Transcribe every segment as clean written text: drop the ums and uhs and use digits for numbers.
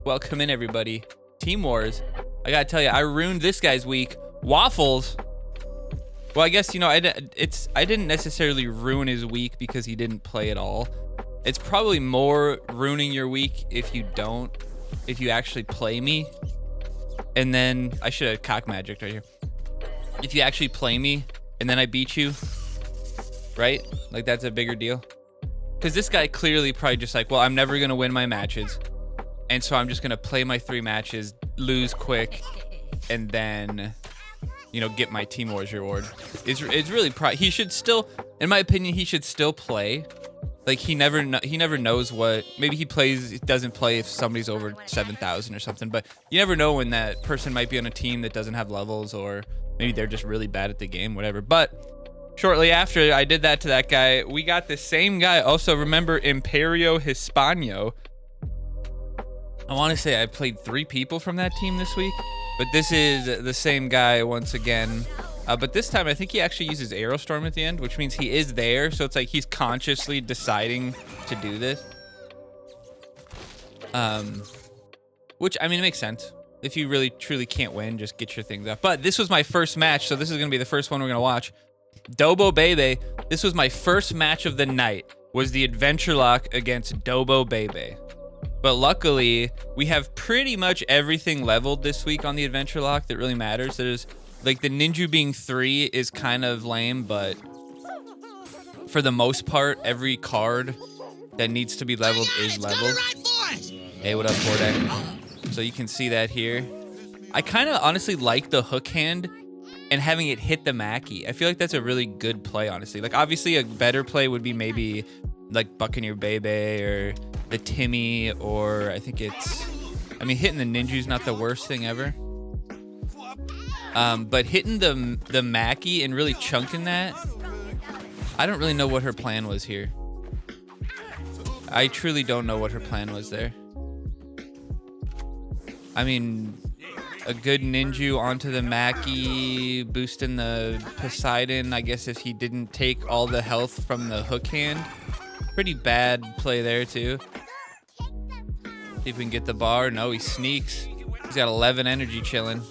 Welcome in, everybody. Team Wars. I gotta tell you, I ruined this guy's week. Waffles. Well, I guess, you know, I didn't necessarily ruin his week because he didn't play at all. It's probably more ruining your week if you actually play me. And then, I should have cock magicked right here. If you actually play me, and then I beat you, right? Like, that's a bigger deal. Because this guy clearly probably just like, well, I'm never going to win my matches. And so I'm just going to play my 3 matches, lose quick, and then, you know, get my Team Wars reward. It's really, he should still, in my opinion, he should still play. Like, he never knows what, maybe he doesn't play if somebody's over 7,000 or something, but you never know when that person might be on a team that doesn't have levels, or maybe they're just really bad at the game, whatever. But shortly after I did that to that guy, we got the same guy. Also, remember Imperio Hispano. I want to say I played 3 people from that team this week, but this is the same guy once again. But this time, I think he actually uses Aerostorm at the end, which means he is there. So it's like he's consciously deciding to do this. Which, I mean, it makes sense. If you really, truly can't win, just get your things up. But this was my first match, so this is going to be the first one we're going to watch. Dobo Bebe. This was my first match of the night, was the Adventure Lock against Dobo Bebe. But luckily, we have pretty much everything leveled this week on the Adventure Lock that really matters. There's, like, the Ninja being 3 is kind of lame, but for the most part, every card that needs to be leveled is leveled. Hey, what up, Bordek? So you can see that here. I kind of honestly like the hook hand and having it hit the Mackie. I feel like that's a really good play, honestly. Like, obviously, a better play would be maybe, like, Buccaneer Bebe or the Timmy, or I think it's, I mean, hitting the Ninja's not the worst thing ever. But hitting the Mackie and really chunking that, I don't really know what her plan was here. I truly don't know what her plan was there. I mean, a good Ninja onto the Mackie, boosting the Poseidon, I guess if he didn't take all the health from the hook hand. Pretty bad play there, too. See if we can get the bar. No, he sneaks. He's got 11 energy chilling.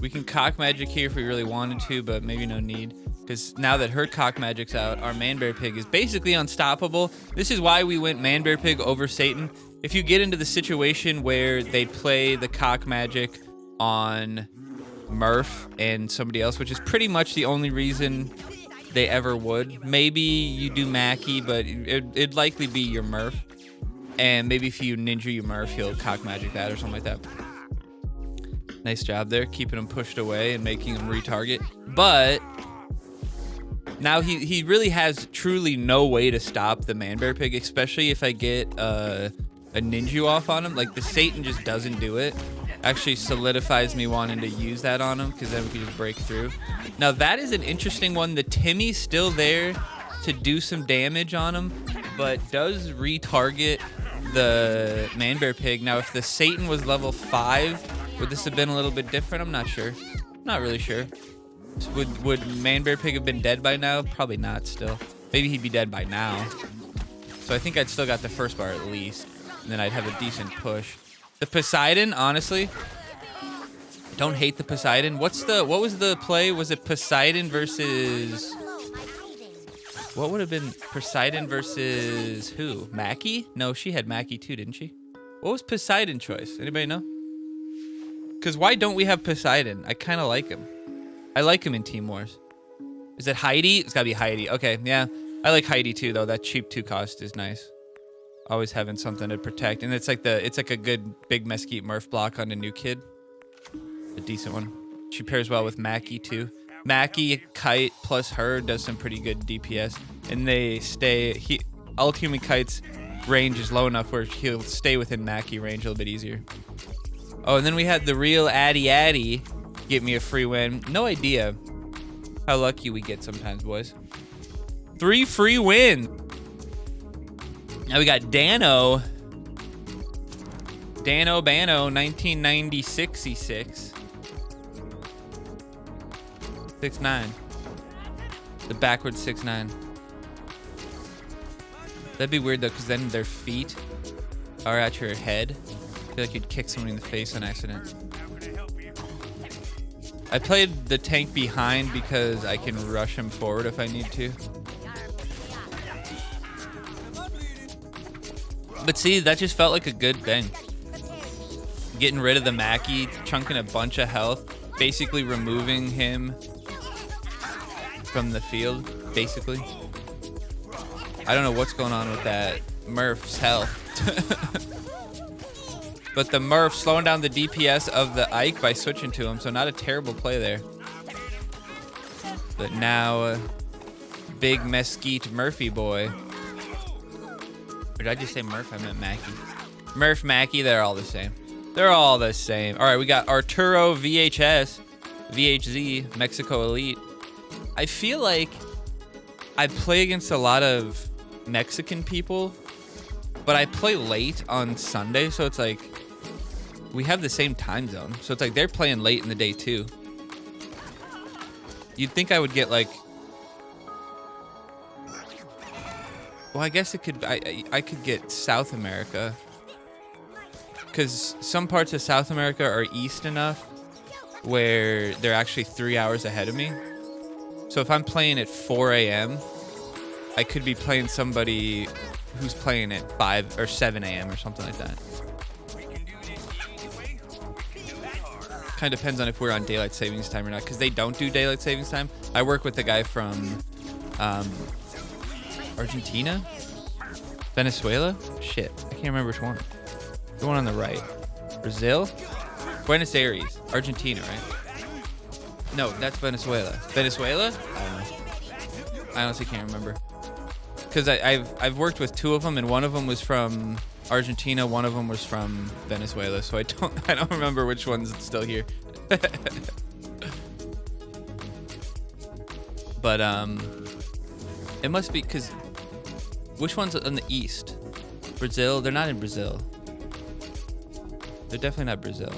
We can cock magic here if we really wanted to, but maybe no need. Because now that her cock magic's out, our Man-Bear Pig is basically unstoppable. This is why we went Man-Bear Pig over Satan. If you get into the situation where they play the cock magic on Murph and somebody else, which is pretty much the only reason they ever would. Maybe you do Mackie, but it'd likely be your Murph. And maybe if you Ninja your Murph, he'll cock magic that or something like that. Nice job there, keeping him pushed away and making him retarget. But now he really has truly no way to stop the Man-Bear Pig, especially if I get a Ninja off on him. Like, the Satan just doesn't do it. Actually solidifies me wanting to use that on him, because then we can just break through. Now, that is an interesting one. The Timmy's still there to do some damage on him, but does retarget the Man-Bear Pig. Now, if the Satan was level 5, would this have been a little bit different? I'm not sure. Not really sure. Would Man-Bear Pig have been dead by now? Probably not still. Maybe he'd be dead by now. So I think I'd still got the first bar at least. And then I'd have a decent push. The Poseidon, honestly, don't hate the Poseidon. What was the play? Was it Poseidon versus, what would have been Poseidon versus who? Mackie? No, she had Mackie too, didn't she? What was Poseidon choice? Anybody know? Because why don't we have Poseidon? I kind of like him. I like him in Team Wars. Is it Heidi? It's gotta be Heidi. Okay, yeah. I like Heidi too, though. That cheap 2 cost is nice. Always having something to protect, and it's like a good big Mesquite Murph block on a new kid. A decent one. She pairs well with Mackie too. Mackie, Kite plus her does some pretty good DPS, and they stay. Ultimate Kite's range is low enough where he'll stay within Mackie range a little bit easier. Oh, and then we had the real Addy get me a free win. No idea how lucky we get sometimes, boys. 3 free wins. Now we got Dano Bano, 1996-6. 6'9". The backwards 6'9". That'd be weird though, because then their feet are at your head. I feel like you'd kick somebody in the face on accident. I played the tank behind because I can rush him forward if I need to. But see, that just felt like a good thing. Getting rid of the Mackie, chunking a bunch of health, basically removing him from the field, basically. I don't know what's going on with that Murph's health. But the Murph slowing down the DPS of the Ike by switching to him, so not a terrible play there. But now, big Mesquite Murphy boy. Or did I just say Murph? I meant Mackie. Murph, Mackie, they're all the same. They're all the same. All right, we got Arturo VHS, VHZ, Mexico Elite. I feel like I play against a lot of Mexican people, but I play late on Sunday, so it's like we have the same time zone. So it's like they're playing late in the day too. You'd think I would get like, well, I guess it could. I could get South America, because some parts of South America are east enough where they're actually 3 hours ahead of me. So if I'm playing at 4 a.m., I could be playing somebody who's playing at 5 or 7 a.m. or something like that. Kind of depends on if we're on daylight savings time or not, because they don't do daylight savings time. I work with the guy from Argentina? Venezuela? Shit, I can't remember which one. The one on the right. Brazil? Buenos Aires. Argentina, right? No, that's Venezuela. Venezuela? I don't know. I honestly can't remember. Because I've worked with two of them, and one of them was from Argentina, one of them was from Venezuela, so I don't remember which one's still here. But it must be because which one's on the east? Brazil? They're not in Brazil. They're definitely not Brazil.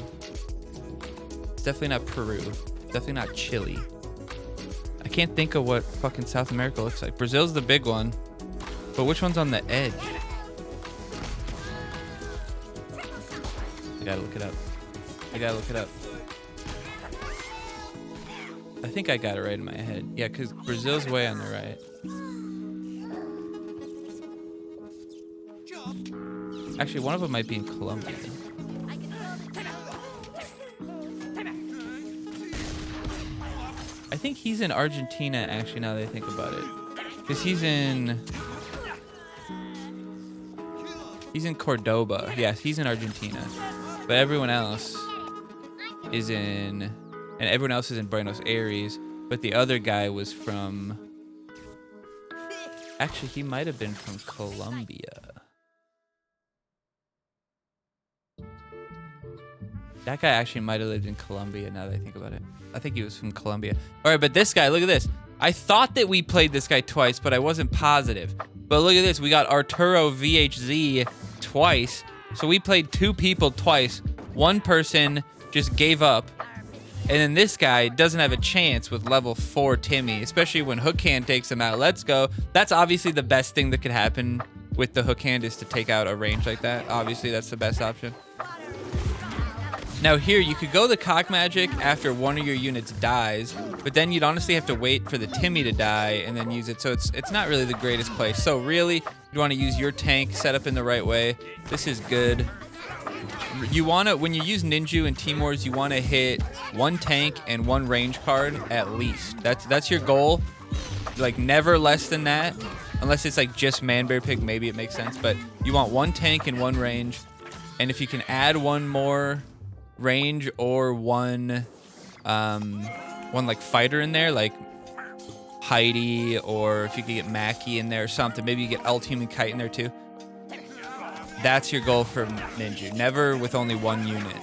It's definitely not Peru. Definitely not Chile. I can't think of what fucking South America looks like. Brazil's the big one, but which one's on the edge? I gotta look it up. I gotta look it up. I think I got it right in my head. Yeah, because Brazil's way on the right. Actually, one of them might be in Colombia. I think he's in Argentina, actually, now that I think about it. Because he's in Cordoba. Yes, he's in Argentina. But everyone else is in Buenos Aires. But the other guy was from... Actually, he might have been from Colombia. That guy actually might have lived in Colombia, now that I think about it. I think he was from Colombia. All right, but this guy, look at this. I thought that we played this guy twice, but I wasn't positive. But look at this. We got Arturo VHZ twice. So we played two people twice. One person just gave up. And then this guy doesn't have a chance with level 4 Timmy, especially when Hook Hand takes him out. Let's go. That's obviously the best thing that could happen with the Hook Hand, is to take out a range like that. Obviously, that's the best option. Now here, you could go the Cock Magic after one of your units dies, but then you'd honestly have to wait for the Timmy to die and then use it. So it's not really the greatest play. So really, you want to use your tank set up in the right way. This is good. You want to, when you use Ninja and Team Wars, you want to hit one tank and one range card at least. That's your goal. Like never less than that, unless it's like just Man Bear Pig, maybe it makes sense. But you want one tank and one range, and if you can add one more range or one like fighter in there, like Heidi, or if you could get Mackie in there or something, maybe you get Ultimate Kite in there too. That's your goal for Ninja. Never with only one unit.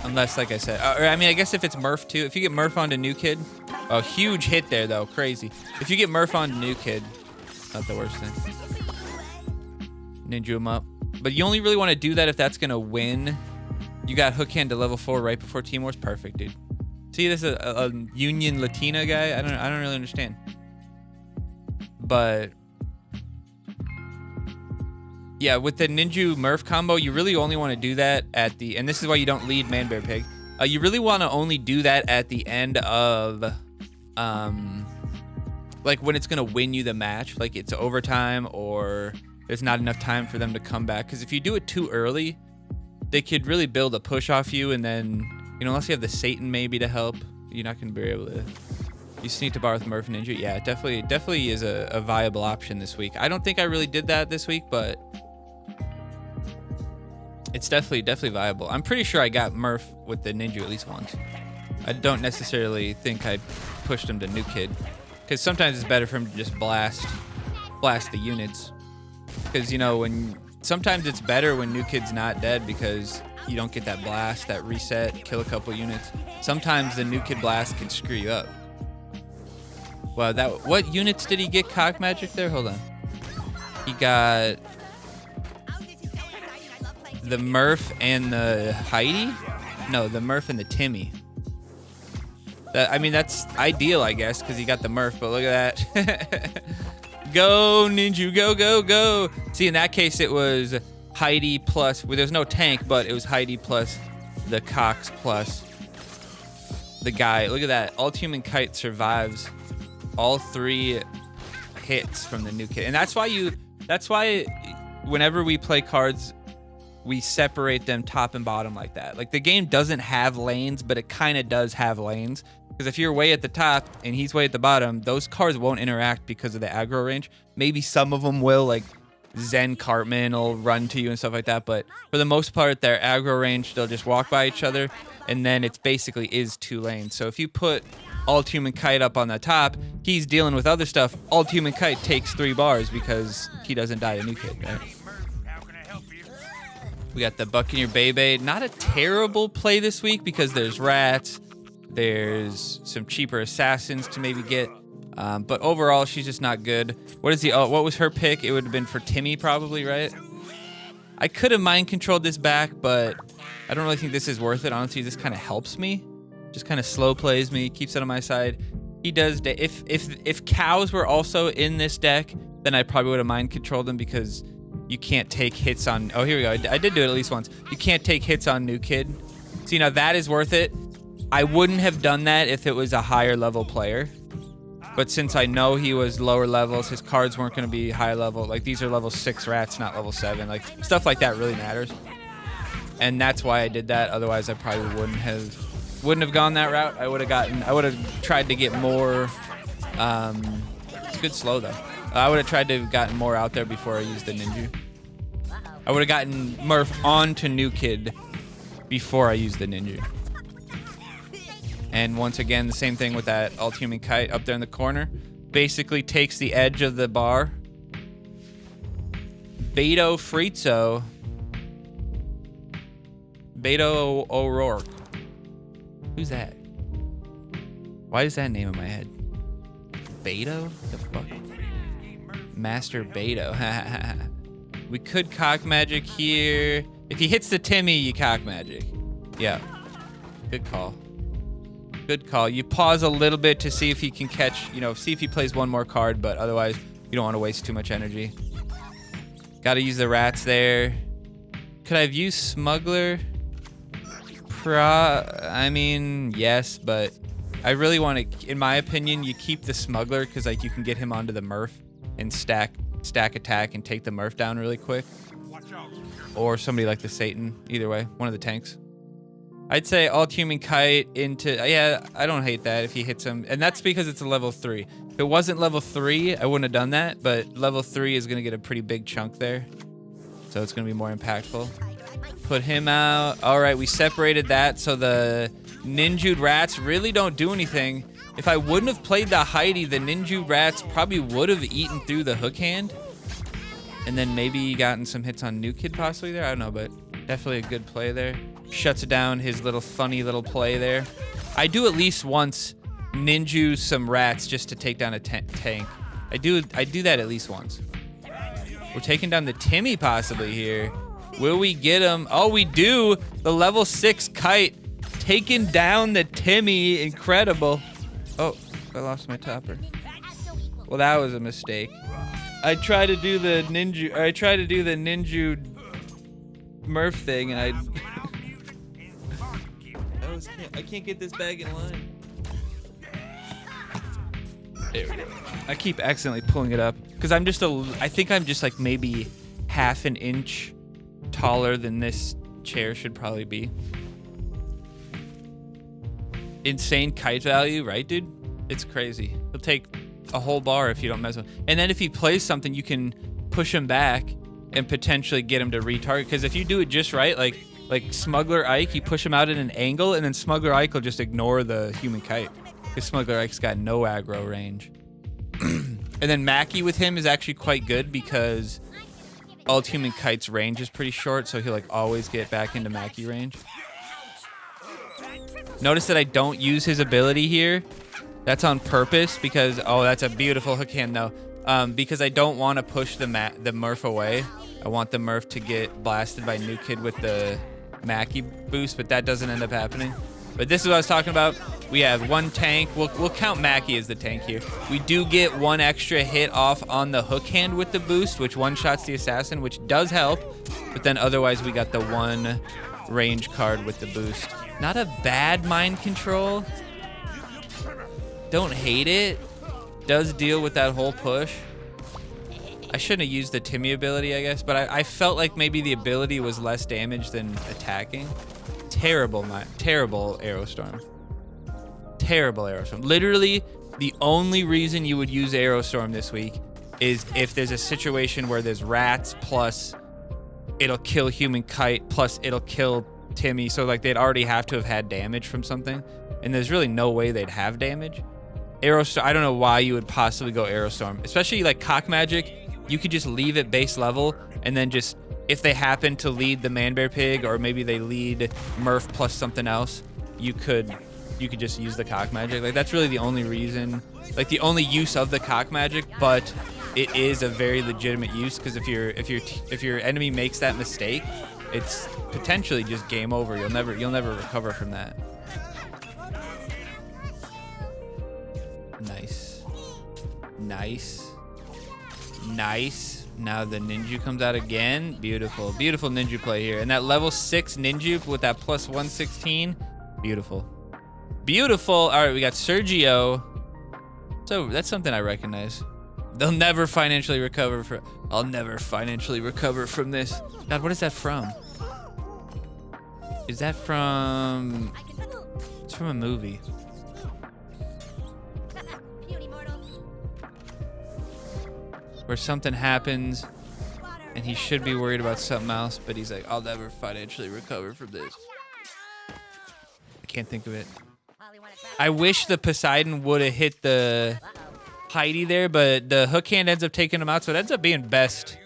Unless, like I said, or I mean, I guess if it's Murph too. If you get Murph onto New Kid, a huge hit there though, crazy. If you get Murph onto New Kid, not the worst thing. Ninja him up. But you only really want to do that if that's gonna win. You got Hook Hand to level 4 right before Team Wars. Perfect, dude. See, this is a Union Latina guy. I don't really understand. But Yeah, with the Ninja Murph combo, you really only want to do that at the, and this is why you don't lead Man Bear Pig. You really want to only do that at the end of, like when it's gonna win you the match, like it's overtime or there's not enough time for them to come back. Because if you do it too early, they could really build a push off you, and then, you know, unless you have the Satan maybe to help, you're not gonna be able to. You sneak to bar with Murph Ninja. Yeah, definitely is a viable option this week. I don't think I really did that this week, but it's definitely viable. I'm pretty sure I got Murph with the Ninja at least once. I don't necessarily think I pushed him to New Kid, because sometimes it's better for him to just blast the units. Because, you know, sometimes it's better when New Kid's not dead, because you don't get that blast, that reset, kill a couple units. Sometimes the New Kid blast can screw you up. Wow, what units did he get cock magic there? Hold on. He got the Murph and the Heidi? No, the Murph and the Timmy. I mean, that's ideal, I guess, because he got the Murph, but look at that. Go, Ninja, go. See, in that case, it was Heidi plus, well, there's no tank, but it was Heidi plus the Cox plus the guy. Look at that. All-Human Kite survives all 3 hits from the New Kid. And that's why whenever we play cards, we separate them top and bottom like that. Like, the game doesn't have lanes, but it kind of does have lanes. Because if you're way at the top and he's way at the bottom, those cards won't interact because of the aggro range. Maybe some of them will, like Zen Cartman will run to you and stuff like that. But for the most part, their aggro range, they'll just walk by each other. And then it basically is 2 lanes. So if you put All-Human Kite up on the top, he's dealing with other stuff. All-Human Kite takes 3 bars because he doesn't die to New Kid, right? We got the Buccaneer Bebe. Not a terrible play this week because there's rats. There's some cheaper assassins to maybe get. But overall, she's just not good. What was her pick? It would have been for Timmy probably, right? I could have mind controlled this back, but I don't really think this is worth it. Honestly, this kind of helps me. Just kind of slow plays me, keeps it on my side. He does. If cows were also in this deck, then I probably would have mind controlled them, because you can't take hits on. Oh, here we go. I did do it at least once. You can't take hits on New Kid. So, you know, that is worth it. I wouldn't have done that if it was a higher level player. But since I know he was lower levels, his cards weren't going to be high level. Like, these are level 6 rats, not level 7. Like, stuff like that really matters. And that's why I did that. Otherwise, I probably wouldn't have gone that route. I would have tried to get more. It's a good slow though. I would have tried to have gotten more out there before I used the Ninja. I would have gotten Murph onto New Kid before I used the Ninja. And once again, the same thing with that All-Human Kite up there in the corner. Basically takes the edge of the bar. Beto Frizzo. Beto O'Rourke. Who's that? Why is that name in my head? Beto? The fuck? Master Beto. We could cock magic here. If he hits the Timmy, you cock magic. Yeah. Good call. Good call. You pause a little bit to see if he can catch, you know, see if he plays one more card, but otherwise you don't want to waste too much energy. Got to use the rats there. Could I have used Smuggler? I mean, yes, but I really want to, in my opinion, you keep the Smuggler because, like, you can get him onto the Murph and stack attack and take the Murph down really quick. Or somebody like the Satan. Either way, one of the tanks. I'd say All-Human Kite into, yeah, I don't hate that if he hits him. And that's because it's a level 3. If it wasn't level 3, I wouldn't have done that, but level 3 is going to get a pretty big chunk there. So it's going to be more impactful. Put him out. All right, we separated that, so the Ninja Rats really don't do anything. If I wouldn't have played the Heidi, the Ninja Rats probably would have eaten through the hook hand. And then maybe gotten some hits on New Kid possibly there. I don't know, but definitely a good play there. Shuts down his little funny little play there. I do at least once ninja some rats just to take down a tank. I do that at least once. We're taking down the Timmy possibly here. Will we get him? Oh, we do. The level 6 Kite taking down the Timmy. Incredible. Oh, I lost my topper. Well, that was a mistake. I try to do the ninja. I try to do the ninja Murph thing, and I can't get this bag in line. There we go. I keep accidentally pulling it up because I think I'm just like maybe half an inch taller than this chair should probably be. Insane kite value, right, dude? It's crazy. He'll take a whole bar if you don't mess with him. And then if he plays something, you can push him back and potentially get him to retarget. Because if you do it just right, like Smuggler Ike, you push him out at an angle, and then Smuggler Ike will just ignore the human kite. Because Smuggler Ike's got no aggro range. And then Mackie with him is actually quite good because Human Kite's range is pretty short, so he'll like always get back into Mackie range. Notice that I don't use his ability here. That's on purpose because, oh, that's a beautiful hook hand though. Because I don't want to push the Murph away. I want the Murph to get blasted by New Kid with the Mackie boost, but that doesn't end up happening. But this is what I was talking about. We have one tank. We'll count Mackie as the tank here. We do get one extra hit off on the hook hand with the boost, which one-shots the assassin, which does help. But then otherwise, we got the one range card with the boost. Not a bad mind control. Don't hate it. Does deal with that whole push. I shouldn't have used the Timmy ability, I guess, but I felt like maybe the ability was less damage than attacking. Terrible Aerostorm. Terrible Aerostorm. Literally, the only reason you would use Aerostorm this week is if there's a situation where there's rats plus it'll kill Human Kite plus it'll kill Timmy. So like they'd already have to have had damage from something, and there's really no way they'd have damage. Aerostorm, I don't know why you would possibly go Aerostorm, especially like Cock Magic. You could just leave it base level, and then just if they happen to lead the Man-Bear Pig, or maybe they lead Murph plus something else, you could just use the Cock Magic. Like that's really the only reason, like the only use of the Cock Magic, but it is a very legitimate use because if your enemy makes that mistake, it's potentially just game over. You'll never recover from that. Nice. Now the Ninja comes out again. Beautiful Ninja play here. And that level 6 Ninja with that plus 116. Beautiful. All right, we got Sergio. So that's something I recognize. They'll never financially recover from. I'll never financially recover from this. God, what is that from? Is that from? It's from a movie. Where something happens and he should be worried about something else, but he's like, I'll never financially recover from this. I can't think of it. I wish the Poseidon would have hit the Heidi there, but the hook hand ends up taking him out, so it ends up being best.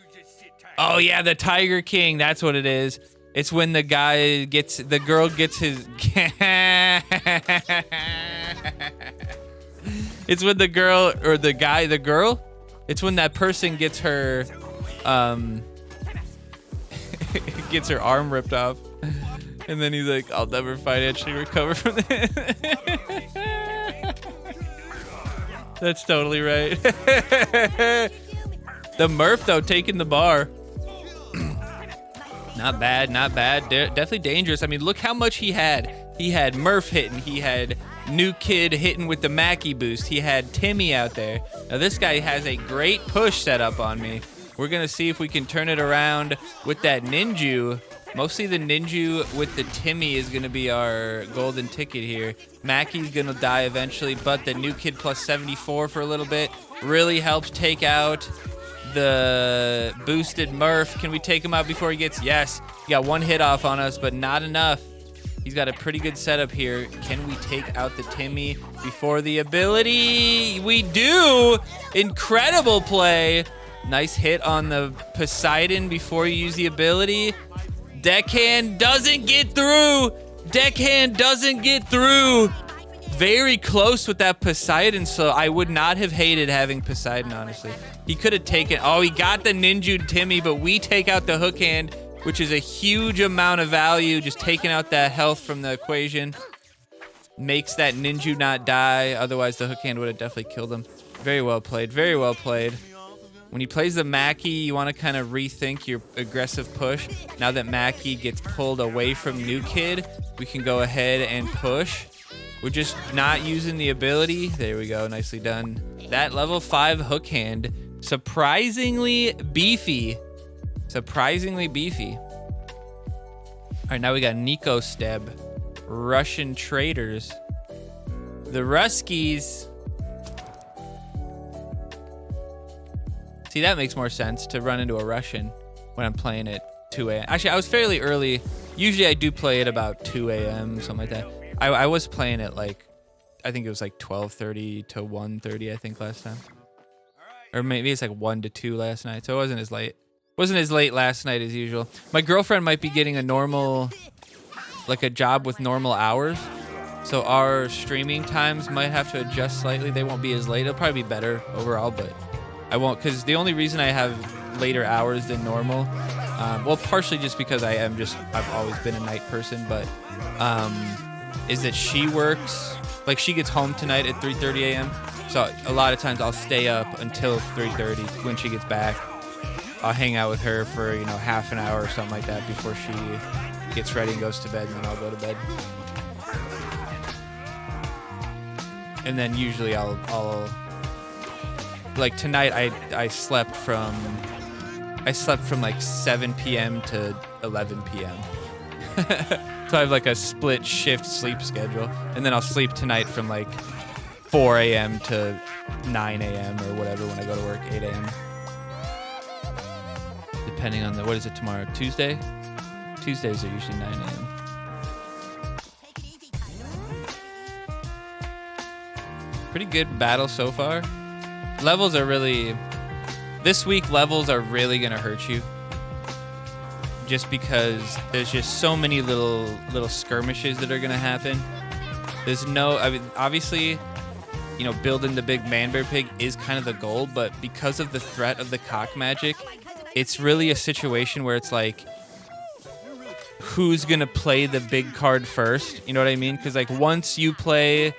Oh yeah, the Tiger King, that's what it is. It's when the girl gets his it's when the girl, or the guy, the girl? It's when that person gets her gets her arm ripped off. And then he's like, I'll never financially recover from this. That's totally right. The Murph, though, taking the bar. Not bad. Definitely dangerous. I mean, look how much he had. He had Murph hitting. He had New Kid hitting with the Mackie boost. He had Timmy out there. Now, this guy has a great push set up on me. We're going to see if we can turn it around with that Ninju. Mostly the Ninju with the Timmy is going to be our golden ticket here. Mackie's going to die eventually, but the New Kid plus 74 for a little bit really helps take out the boosted Murph. Can we take him out before he gets... Yes, he got one hit off on us, but not enough. He's got a pretty good setup here. Can we take out the Timmy before the ability? We do! Incredible play. Nice hit on the Poseidon before you use the ability. Deckhand doesn't get through. Very close with that Poseidon, so I would not have hated having Poseidon, honestly. He could have taken... Oh, he got the Ninja Timmy, but we take out the hook hand, which is a huge amount of value. Just taking out that health from the equation makes that Ninja not die. Otherwise, the hook hand would have definitely killed him. Very well played. When he plays the Mackie, you want to kind of rethink your aggressive push. Now that Mackie gets pulled away from New Kid, we can go ahead and push. We're just not using the ability. There we go. Nicely done. That level 5 hook hand, surprisingly beefy. Surprisingly beefy. All right, now we got Nico Steb. Russian traders. The Ruskies. See, that makes more sense to run into a Russian when I'm playing at 2 a.m. Actually, I was fairly early. Usually I do play at about 2 a.m., something like that. I was playing at like, I think it was like 12:30 to 1:30, I think, last time. Or maybe it's like 1 to 2 last night, so it wasn't as late. Wasn't as late last night as usual. My girlfriend might be getting a normal, like a job with normal hours. So our streaming times might have to adjust slightly. They won't be as late. It'll probably be better overall, but I won't, because the only reason I have later hours than normal, well, partially just because I've always been a night person, but is that she works, like she gets home tonight at 3:30 a.m. So a lot of times I'll stay up until 3:30 when she gets back. I'll hang out with her for, you know, half an hour or something like that before she gets ready and goes to bed, and then I'll go to bed. And then usually I'll like tonight I slept from like 7 p.m. to 11 p.m. So I have like a split shift sleep schedule, and then I'll sleep tonight from like 4 a.m. to 9 a.m. or whatever when I go to work, 8 a.m. Depending on what is it tomorrow? Tuesday? Tuesdays are usually 9 a.m. Pretty good battle so far. Levels are really, this week levels are really gonna hurt you. Just because there's just so many little skirmishes that are gonna happen. There's no, I mean, obviously, you know, building the big man bear pig is kind of the goal, but because of the threat of the cock magic, it's really a situation where it's like, who's gonna play the big card first? You know what I mean? Because like once you play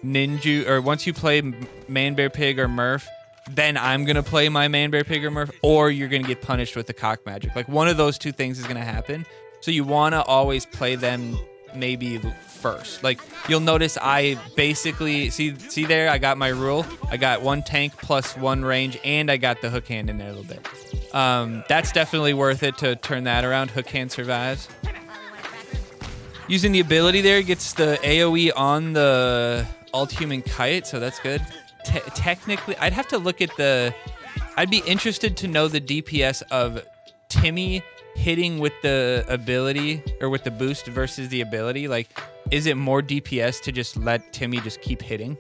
Ninja, or once you play man bear pig or Murph, then I'm gonna play my man bear pig or Murph, or you're gonna get punished with the cock magic. Like one of those two things is gonna happen. So you wanna always play them maybe first. Like you'll notice I basically see there, I got my rule. I got 1 tank plus 1 range, and I got the hook hand in there a little bit. That's definitely worth it to turn that around. Hook hand survives. Using the ability there gets the AoE on the alt-human kite, so that's good. Technically, I'd have to look at I'd be interested to know the DPS of Timmy hitting with the ability, or with the boost versus the ability. Like, is it more DPS to just let Timmy just keep hitting?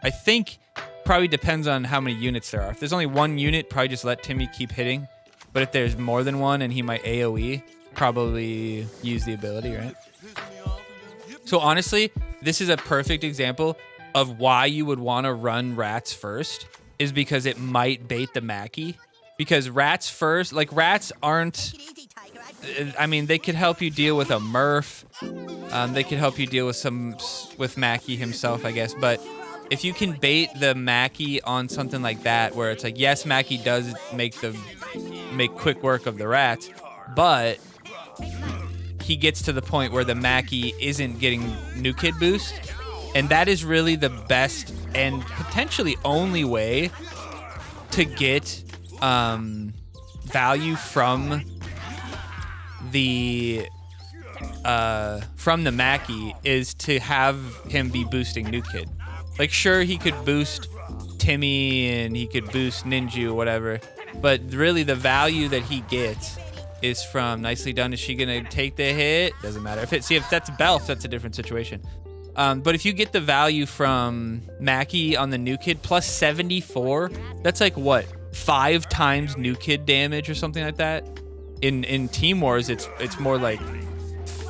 I think probably depends on how many units there are. If there's only 1 unit, probably just let Timmy keep hitting. But if there's more than one and he might AoE, probably use the ability, right? So honestly, this is a perfect example of why you would want to run rats first, is because it might bait the Mackie. Because rats first, like rats aren't, I mean, they could help you deal with a Murph. They could help you deal with Mackie himself, I guess. But if you can bait the Mackie on something like that, where it's like, yes, Mackie does make quick work of the rats, but he gets to the point where the Mackie isn't getting new kid boost. And that is really the best and potentially only way to get value from the Mackie, is to have him be boosting new kid. Like, sure, he could boost Timmy and he could boost Ninja or whatever, but really the value that he gets is from, nicely done. Is she gonna take the hit? Doesn't matter. If that's Belf, that's a different situation. But if you get the value from Mackie on the new kid plus 74, that's like what, 5 times new kid damage or something like that. In Team Wars, it's more like,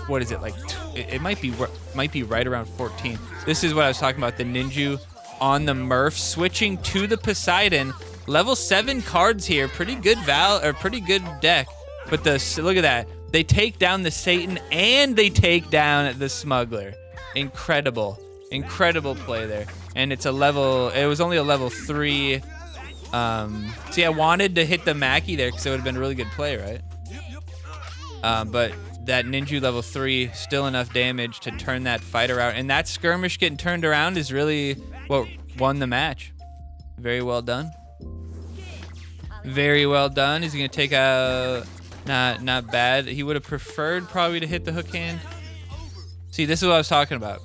what is it, like it might be right around 14. This is what I was talking about, the Ninja on the Murph switching to the Poseidon. Level 7 cards here, pretty good pretty good deck. But look at that, they take down the Satan and they take down the Smuggler. Incredible play there. And it was only a level 3 See, I wanted to hit the Mackie there because it would have been a really good play, right? But that Ninja level 3, still enough damage to turn that fight around. And that skirmish getting turned around is really what won the match. Very well done. Very well done. He's going to take a... Not bad. He would have preferred probably to hit the hook hand. See, this is what I was talking about.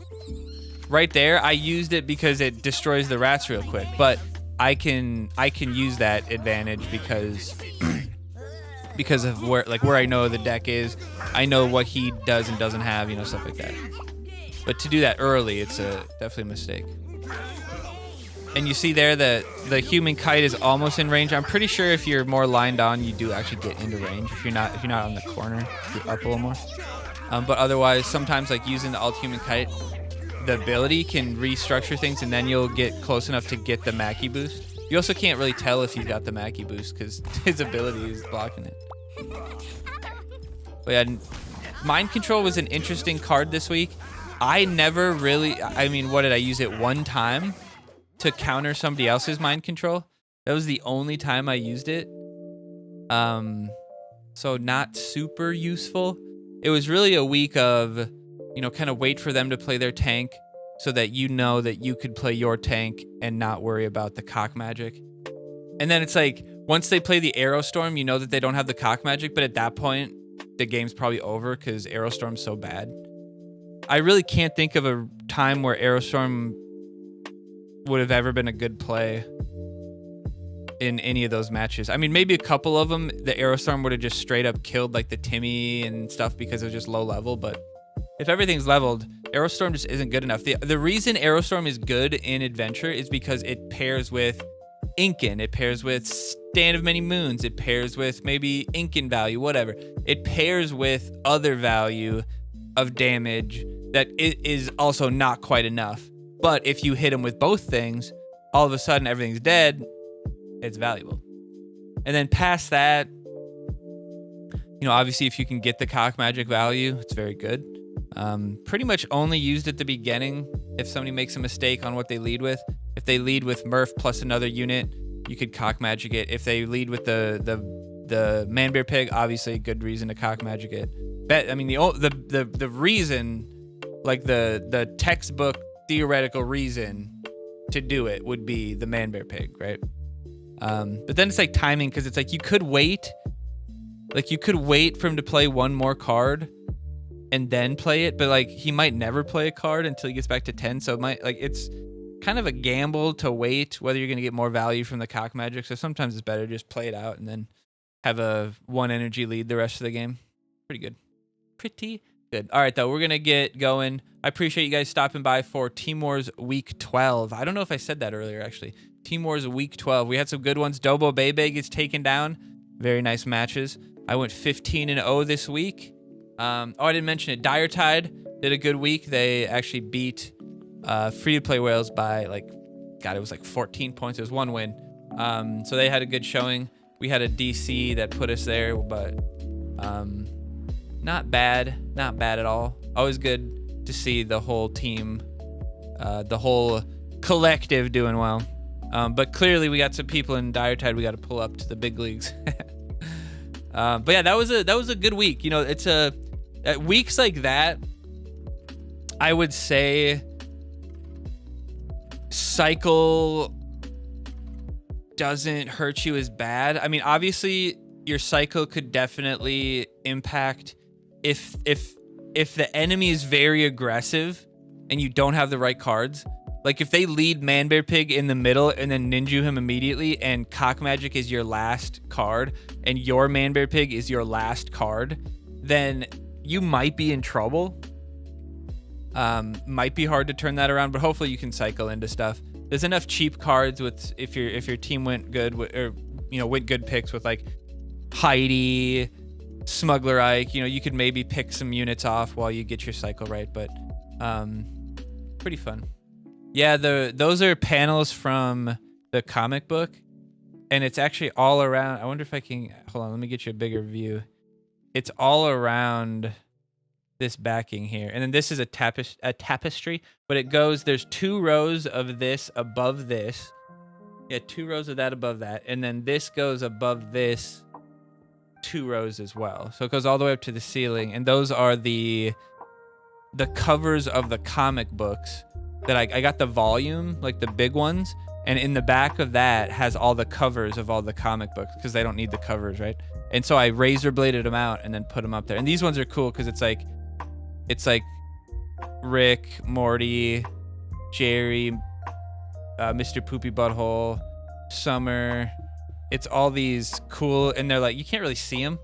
Right there, I used it because it destroys the rats real quick. But I can use that advantage because... because of where I know the deck is. I know what he does and doesn't have, you know, stuff like that. But to do that early, it's definitely a mistake. And you see there that the human kite is almost in range. I'm pretty sure if you're more lined on, you do actually get into range. If you're not on the corner, if you're up a little more. But otherwise, sometimes like using the alt human kite, the ability can restructure things, and then you'll get close enough to get the Mackie boost. You also can't really tell if he's got the Mackie boost because his ability is blocking it. But yeah, Mind Control was an interesting card this week. I never really, I mean, what did I use it one time to counter somebody else's Mind Control? That was the only time I used it. So not super useful. It was really a week of, you know, kind of wait for them to play their tank so that you know that you could play your tank and not worry about the cock magic. And then it's like, once they play the Aerostorm, you know that they don't have the cock magic, but at that point, the game's probably over because Aerostorm's so bad. I really can't think of a time where Aerostorm would have ever been a good play in any of those matches. I mean, maybe a couple of them, the Aerostorm would have just straight up killed like the Timmy and stuff because it was just low level, but if everything's leveled, Aerostorm just isn't good enough. The reason Aerostorm is good in Adventure is because it pairs with Inkin, it pairs with Stand of Many Moons, it pairs with maybe Inkin value, whatever. It pairs with other value of damage that is also not quite enough. But if you hit him with both things, all of a sudden everything's dead, it's valuable. And then past that, you know, obviously if you can get the cock magic value, it's very good. Pretty much only used at the beginning if somebody makes a mistake on what they lead with. If they lead with Murph plus another unit, you could cock magic it. If they lead with the man bear pig, obviously a good reason to cock magic it. I mean the reason, like the textbook theoretical reason to do it would be the man bear pig, right? But then it's like timing, because it's like you could wait for him to play one more card and then play it, but like he might never play a card until he gets back to 10, so it might, like, it's kind of a gamble to wait whether you're going to get more value from the cock magic. So sometimes it's better to just play it out and then have a 1 energy lead the rest of the game. Pretty good. All right, though, we're going to get going. I appreciate you guys stopping by for Team Wars Week 12. I don't know if I said that earlier, actually. Team Wars Week 12. We had some good ones. Dobo Bebe gets taken down. Very nice matches. I went 15-0 this week. Oh, I didn't mention it. Dire Tide did a good week. They actually beat Free-to-Play Whales by, like, God, it was like 14 points. It was 1 win. So they had a good showing. We had a DC that put us there, but not bad. Not bad at all. Always good to see the whole team, the whole collective doing well. But clearly we got some people in Dire Tide we got to pull up to the big leagues. But yeah, that was a good week. You know, it's weeks like that, I would say cycle doesn't hurt you as bad. I mean, obviously your cycle could definitely impact if the enemy is very aggressive and you don't have the right cards. Like if they lead Man Bear Pig in the middle and then ninja him immediately, and Cock Magic is your last card and your Man Bear Pig is your last card, then you might be in trouble. Might be hard to turn that around, but hopefully you can cycle into stuff. There's enough cheap cards with if your team went good or went good picks with like Heidi, Smuggler Ike. You know, you could maybe pick some units off while you get your cycle right, but pretty fun. Yeah, those are panels from the comic book, and it's actually all around. I wonder if I can, hold on, let me get you a bigger view. It's all around this backing here, and then this is a tapestry, but it goes, there's 2 rows of this above this, Yeah, 2 rows of that above that. And then this goes above this 2 rows as well. So it goes all the way up to the ceiling. And those are the covers of the comic books that I got the volume, like the big ones. And in the back of that has all the covers of all the comic books because they don't need the covers, right? And so I razor bladed them out and then put them up there. And these ones are cool because it's like Rick, Morty, Jerry, Mr. Poopy Butthole, Summer. It's all these cool, and they're like, you can't really see them,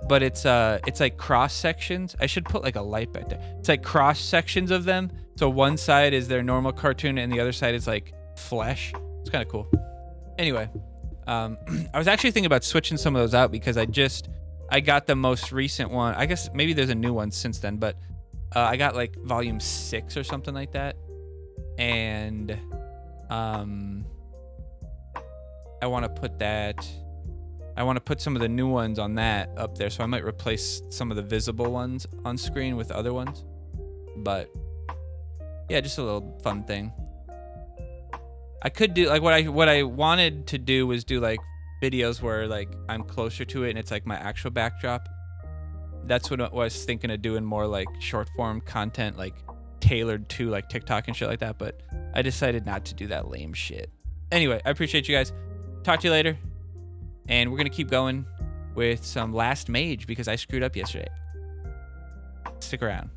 but it's like cross sections. I should put like a light back there. It's like cross sections of them. So one side is their normal cartoon and the other side is like flesh. It's kind of cool. Anyway, I was actually thinking about switching some of those out because I got the most recent one. I guess maybe there's a new one since then, but I got like volume 6 or something like that. And I want to put that. I want to put some of the new ones on that up there, so I might replace some of the visible ones on screen with other ones. But yeah, just a little fun thing. I could do like what I wanted to do was do like videos where like I'm closer to it and it's like my actual backdrop. That's what I was thinking of doing, more like short form content, like tailored to like TikTok and shit like that. But I decided not to do that lame shit. Anyway, I appreciate you guys. Talk to you later. And we're going to keep going with some Last Mage because I screwed up yesterday. Stick around.